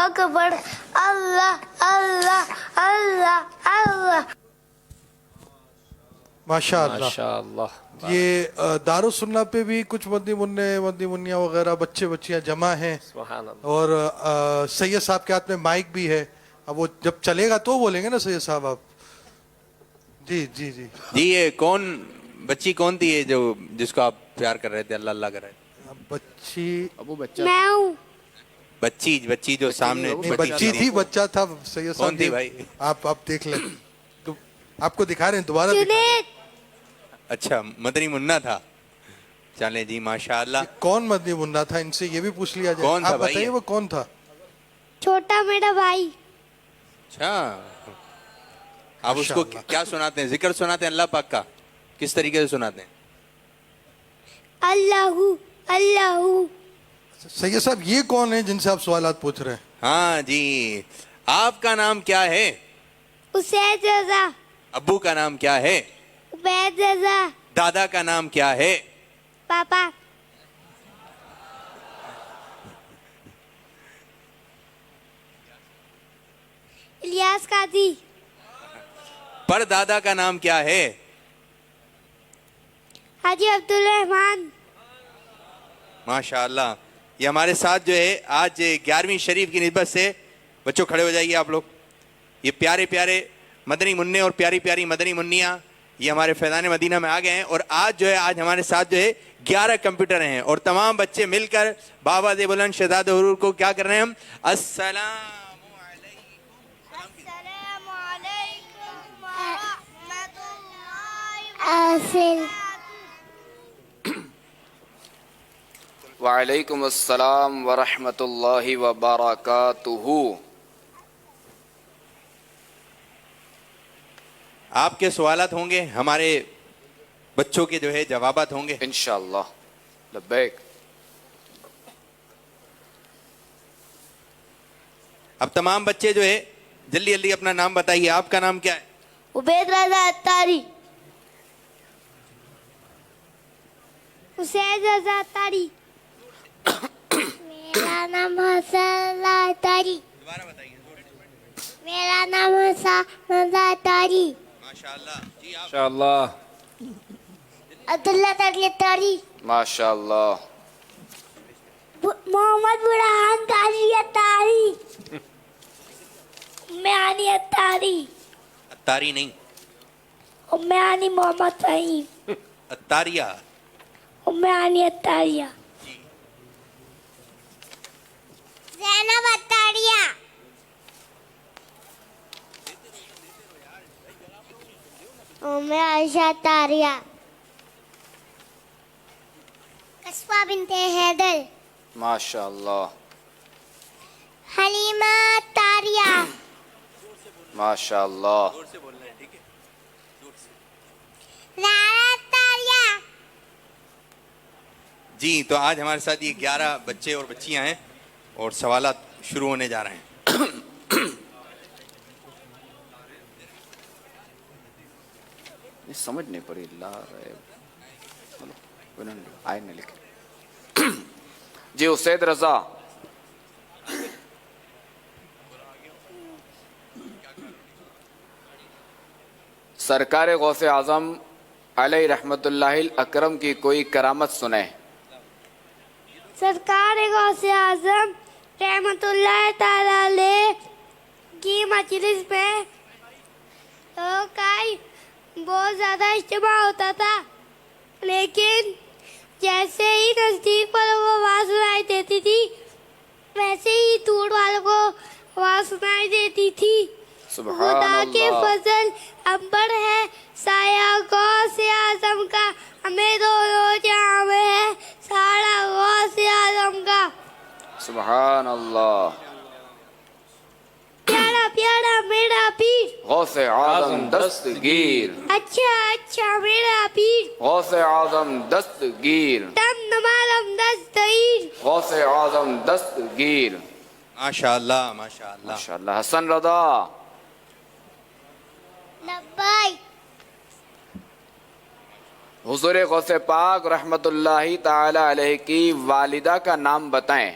اکبر اللہ اللہ اللہ اللہ. ماشاء اللہ. ماشاء اللہ. یہ دارالسنہ پہ بھی کچھ مدنی منیاں وغیرہ بچے بچیاں جمع ہیں سبحان اللہ. اور سید صاحب کے ہاتھ میں مائک بھی ہے. اب وہ جب چلے گا تو بولیں گے نا سید صاحب آپ. جی جی جی جی یہ کون بچی کون تھی یہ جو جس کو آپ پیار کر رہے تھے اللہ اللہ کر رہے تھے؟ بچی ابو بچہ میں ہوں. بچی جو سامنے نہیں بچی تھی بچہ تھا سید کون تھی صاحب. بھائی؟ آپ دیکھ لیں تو آپ کو دکھا رہے ہیں دوبارہ دکھا رہے ہیں. جنید اچھا مدنی منا تھا. چلیں جی ماشاء اللہ. کون مدنی منا تھا ان سے یہ بھی پوچھ لیا جائے. کون تھا آپ بھائی؟ بتائیے وہ کون تھا. چھوٹا میرا بھائی. اچھا آپ اس کو کیا سناتے ہیں؟ ذکر سناتے ہیں اللہ پاک کا؟ کس طریقے سے سناتے ہیں؟ اللہ اللہ. سید صاحب یہ کون ہیں جن سے آپ سوالات پوچھ رہے ہیں؟ ہاں جی. آپ کا نام کیا ہے؟ اسید رضا. ابو کا نام کیا ہے؟ عبید رضا. دادا کا نام کیا ہے؟ پاپا. الیاس قاضی. پر دادا کا نام کیا ہے؟ حاجی عبدالرحمان. ماشاء اللہ. یہ ہمارے ساتھ جو ہے آج 11ویں شریف کی نسبت سے بچوں کھڑے ہو جائیے آپ لوگ. یہ پیارے پیارے مدنی منع اور پیاری پیاری مدنی منیاں یہ ہمارے فیضان مدینہ میں آ گئے ہیں. اور آج جو ہے آج ہمارے ساتھ جو ہے 11 کمپیوٹر ہیں اور تمام بچے مل کر بابا دے بلند شہزاد حضور کو کیا کر رہے ہیں ہم؟ السلام السلام علیکم ورحمۃ اللہ. وعلیکم السلام ورحمۃ اللہ وبرکاتہ. آپ کے سوالات ہوں گے ہمارے بچوں کے جو ہے جوابات ہوں گے انشاءاللہ. لبیک. اب تمام بچے جو ہے جلدی جلدی اپنا نام بتائیے. آپ کا نام کیا ہے؟ عبید رضا اتاری. اسید رضا اتاری. میرا نام حسن اتاری. دوبارہ بتائیے. میرا نام حسن رضا اتاری. ماشاء اللہ. جی آپ. ماشاءاللہ. عبداللہ تاری اتاری. ماشاءاللہ. محمد برہان قاضی اتاری. امیانی اتاری. اتاری نہیں امیانی محمد فہیم. اتاریہ. امیانی اتاریہ. زینب اتاریہ. ام عائشہ اتاریہ. قصبہ بنت حیدر. ماشاءاللہ. حلیمہ اتاریہ. ماشاءاللہ. لارا اتاریہ. جی تو آج ہمارے ساتھ یہ 11 بچے اور بچیاں ہیں اور سوالات شروع ہونے جا رہے ہیں. سمجھ نہیں پڑی. آئے نہ لکھے. جی اسید رضا. سرکار غوث اعظم علیہ رحمت اللہ الاکرم کی کوئی کرامت سنیں. سرکار غوث اعظم رحمت اللہ تعالی علیہ کی مجلس میں لوگوں کا بہت زیادہ اجتماع ہوتا تھا، لیکن جیسے ہی نزدیک والوں کو آواز سنائی دیتی تھی ویسے ہی دور والوں کو آواز سنائی دیتی تھی. سبحان خدا کے اللہ. فضل امبر ہے سایہ غوث اعظم کا، ہمیں دونوں جہاں میں ہے سارا غوث اعظم کا. سبحان اللہ. پیارا پیارا میرا پیر. غوث اعظم دستگیر. اچھا میرا پیر. غوث اعظم دستگیر. دم نمالم دستگیر. غوث اعظم دستگیر. ماشاء اللہ ماشاء اللہ. ماشاءاللہ. حسن رضا. لبائی. حضور غوث پاک رحمت اللہ تعالی علیہ کی والدہ کا نام بتائیں.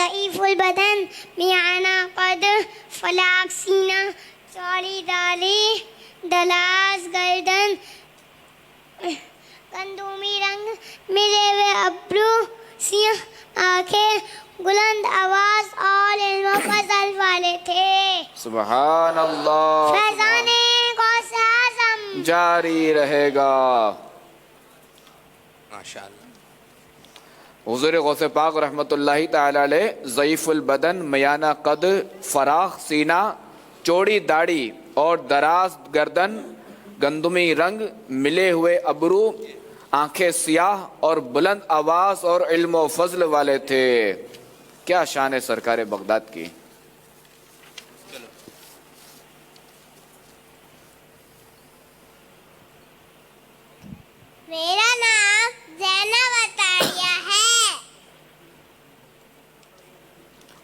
ضعیف البدن میانہ قد فلاک سینہ چوڑی داڑھی دلاس گردن گندمی رنگ ملے ہوئے ابرو سیاہ آنکھیں بلند آواز اور علم و فضل والے تھے. سبحان اللہ. فیضان غوث اعظم جاری رہے گا. ماشاء اللہ. حضور غوث پاک رحمۃ اللہ تعالی علیہ ضعیف البدن میانہ قد فراخ سینہ چوڑی داڑھی اور دراز گردن گندمی رنگ ملے ہوئے ابرو آنکھیں سیاہ اور بلند آواز اور علم و فضل والے تھے. کیا شان ہے سرکار بغداد کی. میرا نام زینب عطاریہ ہے.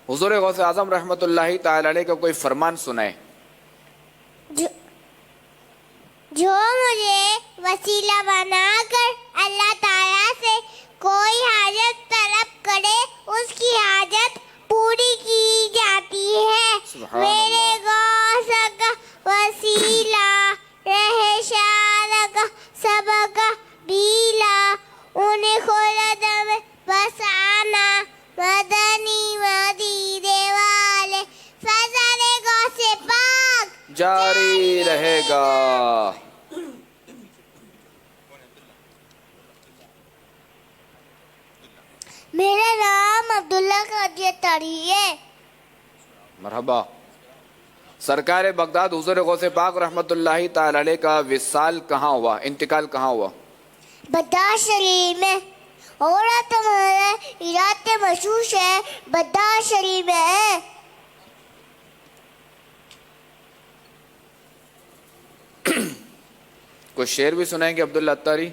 حضور غوث اعظم رحمۃ اللہ تعالی علیہ کا کوئی فرمان سنائے. جو مجھے وسیلہ بنا کر اللہ تعالیٰ سے کوئی حاجت طلب کرے اس کی حاجت پوری کی جاتی ہے. سبحان میرے اللہ. غوث کا وسیلہ رہے شار کا سبق بیلا انہیں خلد میں بسانا مدنی مدینے والے فضل غوث پاک جاری رہے گا. میرا نام عبداللہ قادری عطاری ہے. مرحبا. سرکار بغداد حضور غوث پاک رحمۃ اللہ تعالی علیہ کا وصال کہاں ہوا, انتقال کہاں ہوا؟ بغداد شریف میں. اور تمہارا ارادے مشہور ہے بغداد شریف میں ہے. کوئی شعر بھی سنائیں گے عبداللہ عطاری؟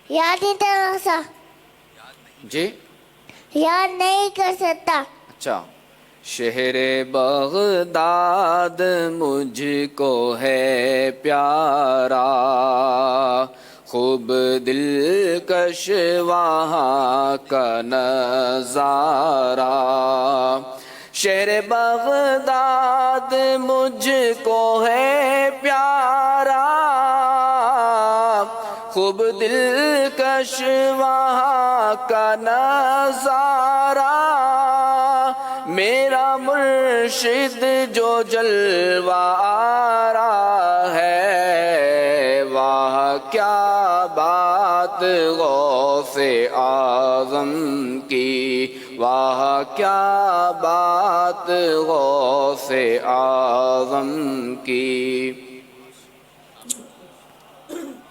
یاد نہیں کر سکتا. جی یاد نہیں کر سکتا. اچھا. شہر بغداد مجھ کو ہے پیارا خوب دلکش وہاں کا نظارہ. شہر بغداد مجھ کو ہے پیارا خوب دلکش وہاں کا نظارہ. میرا مرشد جو جلوہ آرا ہے واہ کیا بات غوث اعظم کی, واہ کیا بات غوث اعظم کی.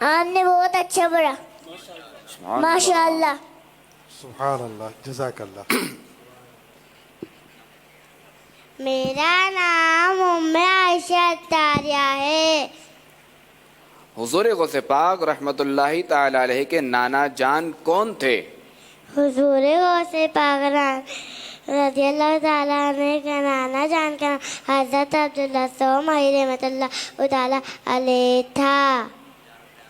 آپ نے بہت اچھا پڑھا. ماشاء اللہ. سبحان اللہ. جزاک اللہ. میرا نام ام عائشہ عطاریہ ہے. حضور غوث پاک رحمۃ اللہ تعالی علیہ کے نانا جان کون تھے؟ حضور غوث پاک رضی اللہ تعالیٰ عنہ کا نانا جان کا نام حضرت عبداللہ صوم رحمۃ اللہ تعالیٰ علیہ تھا.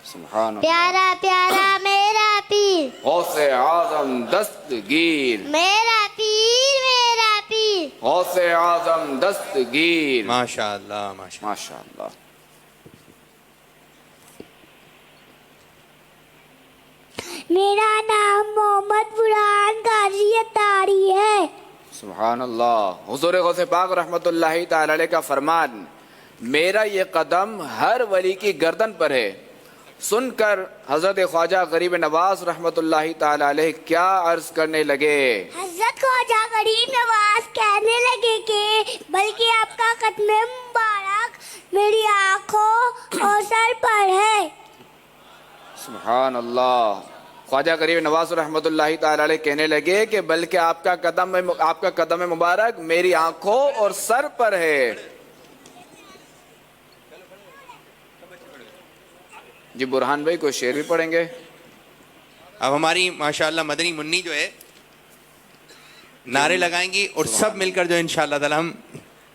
سبحان اللہ. پیارا پیارا میرا پیر غوث اعظم دستگیر, میرا پیر میرا پیر غوث اعظم دستگیر. ماشاء اللہ. ماشاء ماشاء اللہ. میرا نام محمد برہان قادری عطاری ہے. سبحان اللہ. حضور غوث پاک رحمۃ اللہ تعالی علیہ کا فرمان میرا یہ قدم ہر ولی کی گردن پر ہے سن کر حضرت خواجہ غریب نواز رحمۃ اللہ تعالی علیہ کیا عرض کرنے لگے. حضرت خواجہ غریب نواز کہنے لگے کہ بلکہ آپ کا قدم مبارک میری آنکھوں اور سر پر ہے. سبحان اللہ. خواجہ غریب نواز رحمۃ اللہ تعالی علیہ کہنے لگے کہ بلکہ آپ کا قدم مبارک میری آنکھوں اور سر پر ہے. جی برہان بھائی کوئی شعر بھی پڑھیں گے؟ اب ہماری ماشاءاللہ مدنی منی جو ہے نعرے لگائیں گی اور سب مل کر جو انشاءاللہ تعالی ہم